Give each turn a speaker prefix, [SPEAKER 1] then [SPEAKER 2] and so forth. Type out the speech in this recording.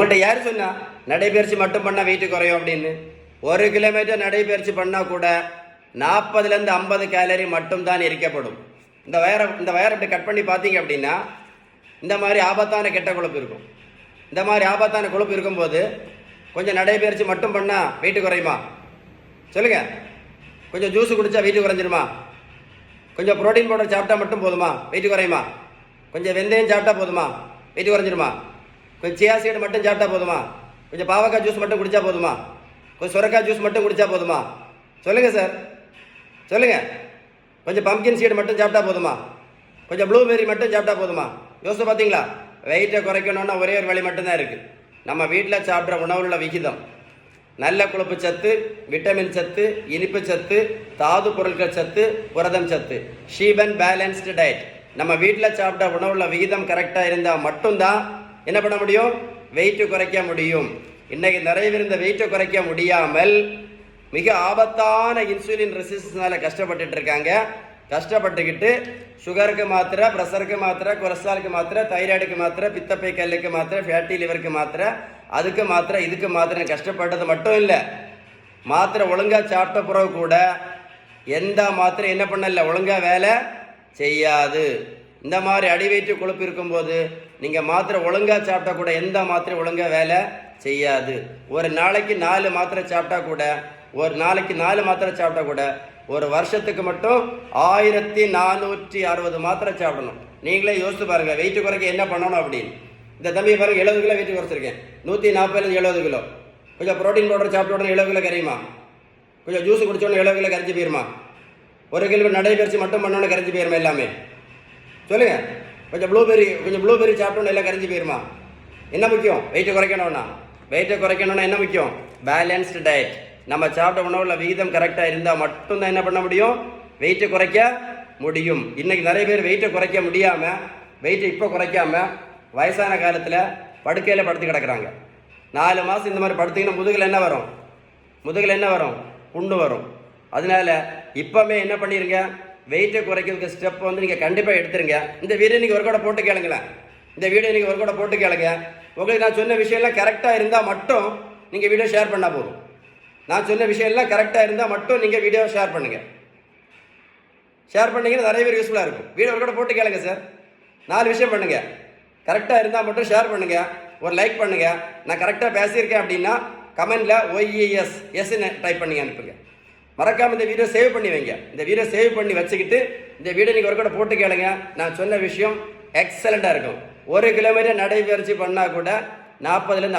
[SPEAKER 1] உங்கள்கிட்ட யார் சொன்னா நடைபயிற்சி மட்டும் பண்ணால் வெயிட் குறையும் அப்படின்னு? 1 கிலோமீட்டர் நடைபயிற்சி பண்ணால் கூட 40லேருந்து 50 கேலரி மட்டும் தான் எரிக்கப்படும். இந்த வயரை இப்படி கட் பண்ணி பார்த்தீங்க அப்படின்னா இந்த மாதிரி ஆபத்தான கெட்ட கொழுப்பு இருக்கும். இந்த மாதிரி ஆபத்தான கொழுப்பு இருக்கும்போது கொஞ்சம் நடைபயிற்சி மட்டும் பண்ணால் வெயிட் குறையுமா? சொல்லுங்கள். கொஞ்சம் ஜூஸ் குடித்தா வெயிட் குறைஞ்சிருமா? கொஞ்சம் ப்ரோட்டீன் பவுடர் சாப்பிட்டா மட்டும் போதுமா வெயிட் குறையுமா? கொஞ்சம் வெந்தயம் சாப்பிட்டா போதுமா வெயிட் குறைஞ்சிருமா? கொஞ்சம் சியா சீடு மட்டும் சாப்பிட்டா போதுமா? கொஞ்சம் பாவக்காய் ஜூஸ் மட்டும் குடித்தா போதுமா? கொஞ்சம் சுரக்காய் ஜூஸ் மட்டும் குடித்தா போதுமா? சொல்லுங்கள் சார், சொல்லுங்கள். கொஞ்சம் பம்கின் சீடு மட்டும் சாப்பிட்டா போதுமா? கொஞ்சம் ப்ளூபெர்ரி மட்டும் சாப்பிட்டா போதுமா? யோசிச்சு பார்த்தீங்களா? வெயிட்டை குறைக்கணும்னா ஒரே ஒரு வழி மட்டும்தான் இருக்குது. நம்ம வீட்டில் சாப்பிட்ற உணவில் உள்ள விகிதம், நல்ல கொழுப்பு சத்து, விட்டமின் சத்து, இனிப்பு சத்து, தாது பொருட்கள் சத்து, புரதம் சத்து, ஷீபன் பேலன்ஸ்டு டயட். நம்ம வீட்டில் சாப்பிட்ட உணவுள்ள விகிதம் கரெக்டாக இருந்தால் மட்டும்தான் என்ன பண்ண முடியும்? வெயிட்டு குறைக்க முடியும். இன்னைக்கு நிறைய பேர் இந்த வெயிட்டை குறைக்க முடியாமல் மிக ஆபத்தான இன்சுலின் ரெசிஸ்டன்ஸ்னால கஷ்டப்பட்டுட்டு இருக்காங்க. கஷ்டப்பட்டுக்கிட்டு சுகருக்கு மாத்திரை, ப்ரெஷருக்கு மாத்திரை, கொலஸ்ட்ராலுக்கு மாத்திரை, தைராய்டுக்கு மாத்திரை, பித்தப்பை கல்லுக்கு மாத்திரை, ஃபேட்டி லிவருக்கு மாத்திரை, அதுக்கு மாத்திரை, இதுக்கு மாத்திரை கஷ்டப்பட்டது மட்டும் இல்லை, மாத்திரை ஒழுங்காக சாப்பிட்ட பிறகு கூட எந்த மாத்திரை என்ன பண்ணல ஒழுங்காக வேலை செய்யாது. இந்த மாதிரி அடி வயிற்று கொழுப்பு இருக்கும்போது நீங்கள் மாத்திரை ஒழுங்காக சாப்பிட்டா கூட எந்த மாத்திரை ஒழுங்காக வேலை செய்யாது. ஒரு நாளைக்கு 4 மாத்திரை சாப்பிட்டா கூட, ஒரு நாளைக்கு 4 மாத்திரை சாப்பிட்டா கூட ஒரு வருஷத்துக்கு மட்டும் 1460 மாத்திரை சாப்பிடணும். நீங்களே யோசித்து பாருங்கள் வெயிட்டு குறைக்க என்ன பண்ணணும் அப்படின்னு. இந்த தம்பியை பாருங்கள், 70 கிலோ வெயிட்டு குறைச்சிருக்கேன். 140 70 கிலோ. கொஞ்சம் ப்ரோட்டீன் பவுடர் சாப்பிட்ட உடனே 70 கிலோ கரையுமா? கொஞ்சம் ஜூஸ் குடிச்சோடனே 70 கிலோ கரைஞ்சி போயிருமா? 1 கிலோ நடைபயிற்சி மட்டும் பண்ணோன்னு கரைஞ்சி போயிருமா எல்லாமே? சொல்லுங்கள். கொஞ்சம் ப்ளூபெர்ரி சாப்பிட்டோன்னு எல்லாம் கரைஞ்சி போயிருமா? என்ன முக்கியம்? வெயிட்டை குறைக்கணும்னா என்ன முக்கியம்? Balanced diet. நம்ம சாப்பிட்ட உணவுல விகிதம் கரெக்டாக இருந்தால் மட்டும்தான் என்ன பண்ண முடியும்? வெயிட்டை குறைக்க முடியும். இன்னைக்கு நிறைய பேர் வெயிட்டை குறைக்க முடியாமல், வெயிட்டை இப்போ குறைக்காம வயசான காலத்தில் படுக்கையில் படுத்து கிடக்குறாங்க. 4 மாதம் இந்த மாதிரி படுத்திங்கன்னா முதுகில் என்ன வரும்? புண்ணு வரும். அதனால இப்போவே என்ன பண்ணிருங்க, வெயிட்டை குறைக்கிறதுக்கு ஸ்டெப் நீங்கள் கண்டிப்பாக எடுத்துருங்க. இந்த வீடியோ நீங்கள் ஒர்க் அவுட் போட்டு கேளுங்களேன். உங்களுக்கு நான் சொன்ன விஷயம்லாம் கரெக்டாக இருந்தால் மட்டும் நீங்கள் வீடியோ ஷேர் பண்ணால் போதும். நான் சொன்ன விஷயம்லாம் கரெக்டாக இருந்தால் மட்டும் நீங்கள் வீடியோ ஷேர் பண்ணுங்கள். ஷேர் பண்ணிங்கன்னா நிறைய பேர் யூஸ்ஃபுல்லாக இருக்கும். வீடியோ ஒர்க் அவுட் போட்டு கேளுங்க சார். 4 விஷயம் பண்ணுங்கள். கரெக்டாக இருந்தால் மட்டும் ஷேர் பண்ணுங்கள், ஒரு லைக் பண்ணுங்கள். நான் கரெக்டாக பேசியிருக்கேன் அப்படின்னா கமெண்டில் OES எஸ்ன்னு டைப் பண்ணி அனுப்புங்க. மறக்காமல் இந்த வீடியோ சேவ் பண்ணி வைங்க. இந்த வீடியோ சேவ் பண்ணி வச்சுக்கிட்டு இந்த வீடியோ நீங்கள் ஒர்க் அவுட் போட்டு கேளுங்க. நான் சொன்ன விஷயம் எக்ஸலண்ட்டாக இருக்கும். 1 கிலோமீட்டர் நடைபயிற்சி பண்ணால் கூட 40லேருந்து